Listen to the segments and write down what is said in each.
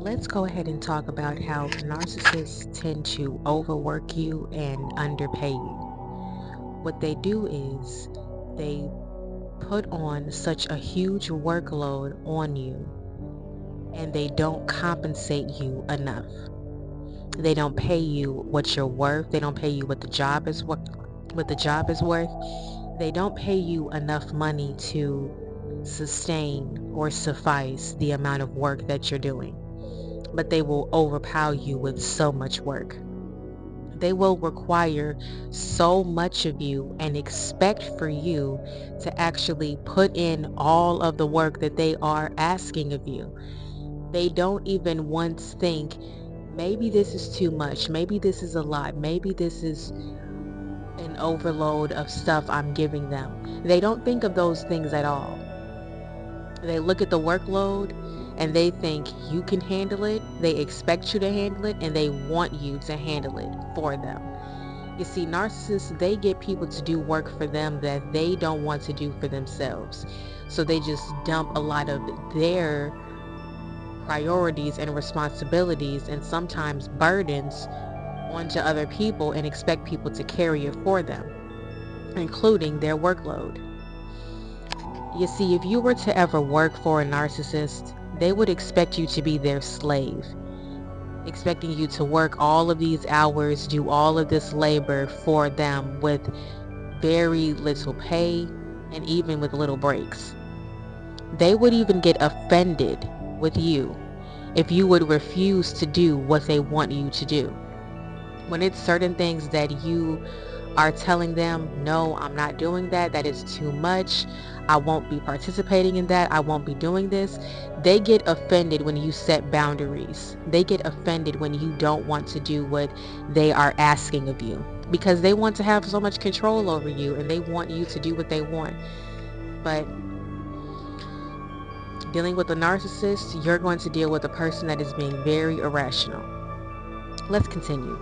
Let's go ahead and talk about how narcissists tend to overwork you and underpay you. What they do is they put on such a huge workload on you and they don't compensate you enough. They don't pay you what you're worth. They don't pay you what the job is worth. They don't pay you enough money to sustain or suffice the amount of work that you're doing. But they will overpower you with so much work. They will require so much of you and expect for you to actually put in all of the work that they are asking of you. They don't even once think, maybe this is too much, maybe this is a lot, maybe this is an overload of stuff I'm giving them. They don't think of those things at all. They look at the workload and they think you can handle it. They expect you to handle it and they want you to handle it for them. You see, narcissists, they get people to do work for them that they don't want to do for themselves. So they just dump a lot of their priorities and responsibilities and sometimes burdens onto other people and expect people to carry it for them, including their workload. You see, if you were to ever work for a narcissist, they would expect you to be their slave, expecting you to work all of these hours, do all of this labor for them with very little pay and even with little breaks. They would even get offended with you if you would refuse to do what they want you to do. When it's certain things that you are telling them, no, I'm not doing that, that is too much, I won't be participating in that, I won't be doing this, they get offended when you set boundaries. They get offended when you don't want to do what they are asking of you because they want to have so much control over you and they want you to do what they want. But dealing with a narcissist, you're going to deal with a person that is being very irrational. Let's continue.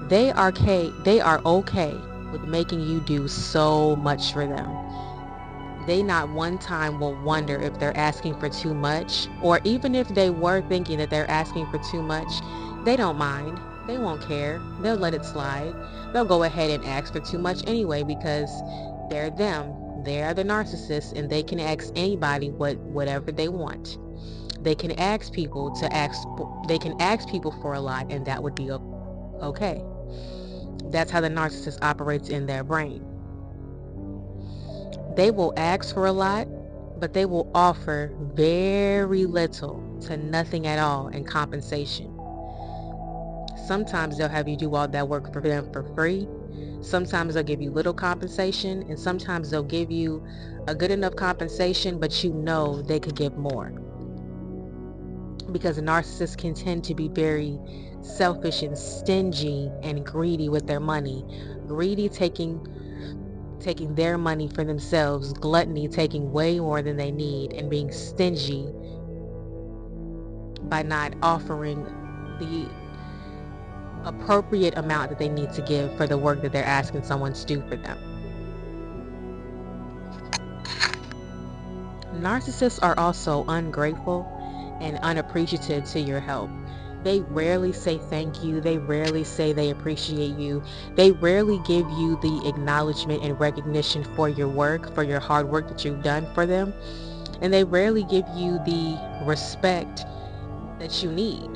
They are okay with making you do so much for them. They not one time will wonder if they're asking for too much, or even if they were thinking that they're asking for too much, they don't mind. They won't care. They'll let it slide. They'll go ahead and ask for too much anyway because they're them. They are the narcissists and they can ask anybody whatever they want. They can ask people for a lot and that would be okay. That's how the narcissist operates in their brain. They will ask for a lot, but they will offer very little to nothing at all in compensation. Sometimes they'll have you do all that work for them for free. Sometimes they'll give you little compensation, and sometimes they'll give you a good enough compensation, but you know they could give more. Because a narcissist can tend to be very selfish and stingy and greedy with their money. Greedy taking their money for themselves, gluttony taking way more than they need, and being stingy by not offering the appropriate amount that they need to give for the work that they're asking someone to do for them. Narcissists are also ungrateful and unappreciative to your help. They rarely say thank you. They rarely say they appreciate you. They rarely give you the acknowledgement and recognition for your work, for your hard work that you've done for them. And they rarely give you the respect that you need.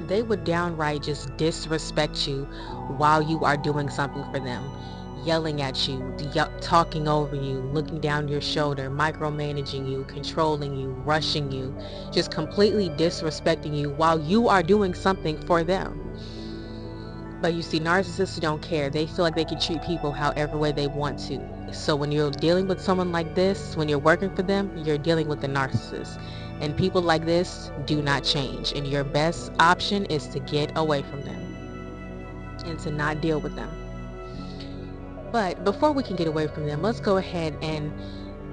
They would downright just disrespect you while you are doing something for them, yelling at you, talking over you, looking down your shoulder, micromanaging you, controlling you, rushing you, just completely disrespecting you while you are doing something for them. But you see, narcissists don't care. They feel like they can treat people however way they want to. So when you're dealing with someone like this, when you're working for them, you're dealing with the narcissist. And people like this do not change. And your best option is to get away from them and to not deal with them. But before we can get away from them, let's go ahead and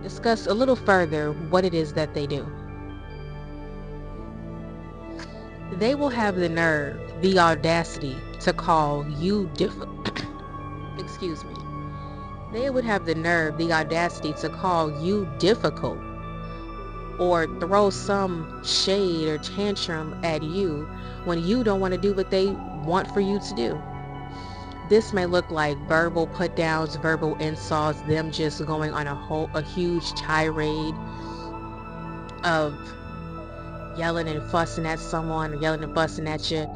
discuss a little further what it is that they do. They will have the nerve, the audacity to call you excuse me. They would have the nerve, the audacity to call you difficult or throw some shade or tantrum at you when you don't want to do what they want for you to do. This may look like verbal put downs, verbal insults, them just going on a huge tirade of yelling and fussing at someone, or yelling and fussing at you.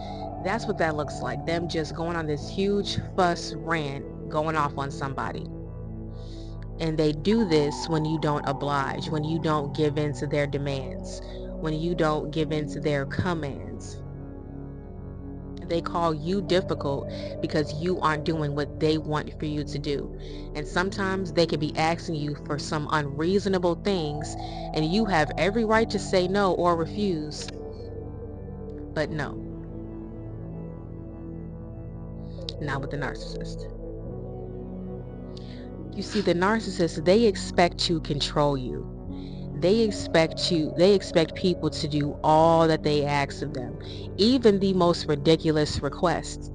That's what that looks like. Them just going on this huge fuss rant, going off on somebody. And they do this when you don't oblige, when you don't give in to their demands, when you don't give in to their commands. They call you difficult because you aren't doing what they want for you to do. And sometimes they could be asking you for some unreasonable things, and you have every right to say no or refuse. But no, not with the narcissist. You see, the narcissist, they expect to control you. They expect people to do all that they ask of them, even the most ridiculous requests.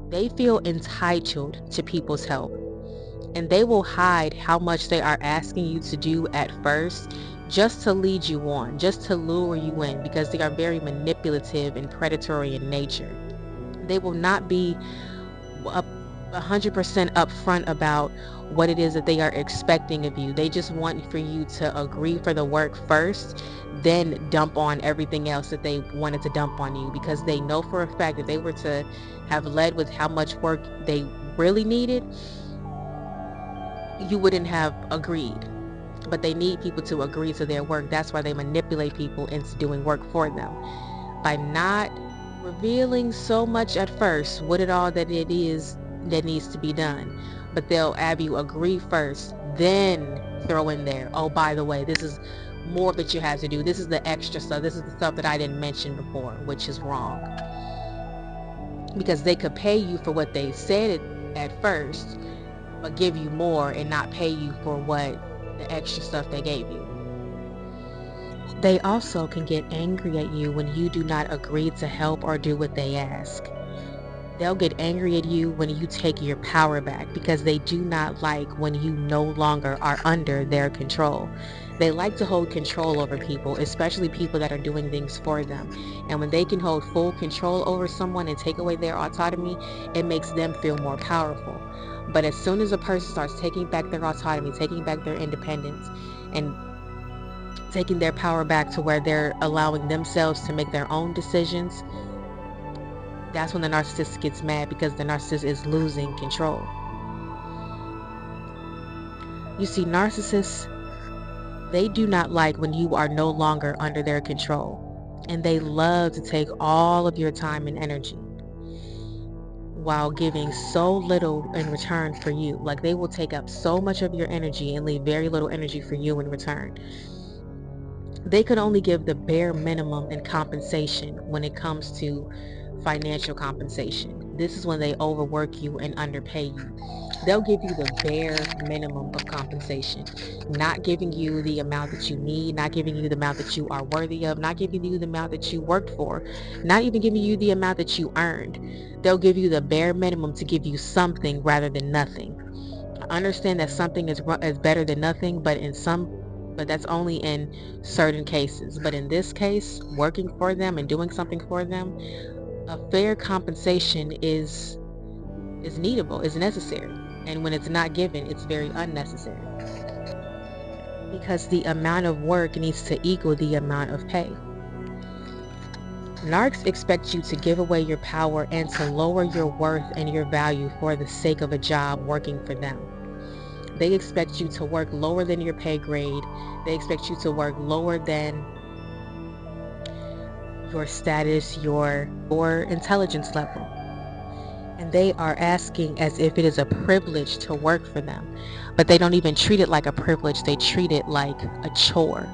They feel entitled to people's help, and they will hide how much they are asking you to do at first, just to lead you on, just to lure you in, because they are very manipulative and predatory in nature. They will not be 100% upfront about what it is that they are expecting of you. They just want for you to agree for the work first, then dump on everything else that they wanted to dump on you, because they know for a fact that they were to have led with how much work they really needed, you wouldn't have agreed. But they need people to agree to their work. That's why they manipulate people into doing work for them, by not revealing so much at first what it all that it is that needs to be done. But they'll have you agree first, then throw in there, oh, by the way, this is more that you have to do. This is the extra stuff. This is the stuff that I didn't mention before, which is wrong. Because they could pay you for what they said at first, but give you more and not pay you for what the extra stuff they gave you. They also can get angry at you when you do not agree to help or do what they ask. They'll get angry at you when you take your power back, because they do not like when you no longer are under their control. They like to hold control over people, especially people that are doing things for them. And when they can hold full control over someone and take away their autonomy, it makes them feel more powerful. But as soon as a person starts taking back their autonomy, taking back their independence, and taking their power back to where they're allowing themselves to make their own decisions, that's when the narcissist gets mad, because the narcissist is losing control. You see, narcissists, they do not like when you are no longer under their control, and they love to take all of your time and energy while giving so little in return for you. Like, they will take up so much of your energy and leave very little energy for you in return. They could only give the bare minimum in compensation when it comes to financial compensation. This is when they overwork you and underpay you. They'll give you the bare minimum of compensation, not giving you the amount that you need, not giving you the amount that you are worthy of, not giving you the amount that you worked for, not even giving you the amount that you earned. They'll give you the bare minimum to give you something rather than nothing. I understand that something is better than nothing, but that's only in certain cases. But in this case, working for them and doing something for them, a fair compensation is needable, is necessary. And when it's not given, it's very unnecessary, because the amount of work needs to equal the amount of pay. Narcs expect you to give away your power and to lower your worth and your value for the sake of a job working for them. They expect you to work lower than your pay grade. They expect you to work lower than your status, your intelligence level. And they are asking as if it is a privilege to work for them. But they don't even treat it like a privilege. They treat it like a chore.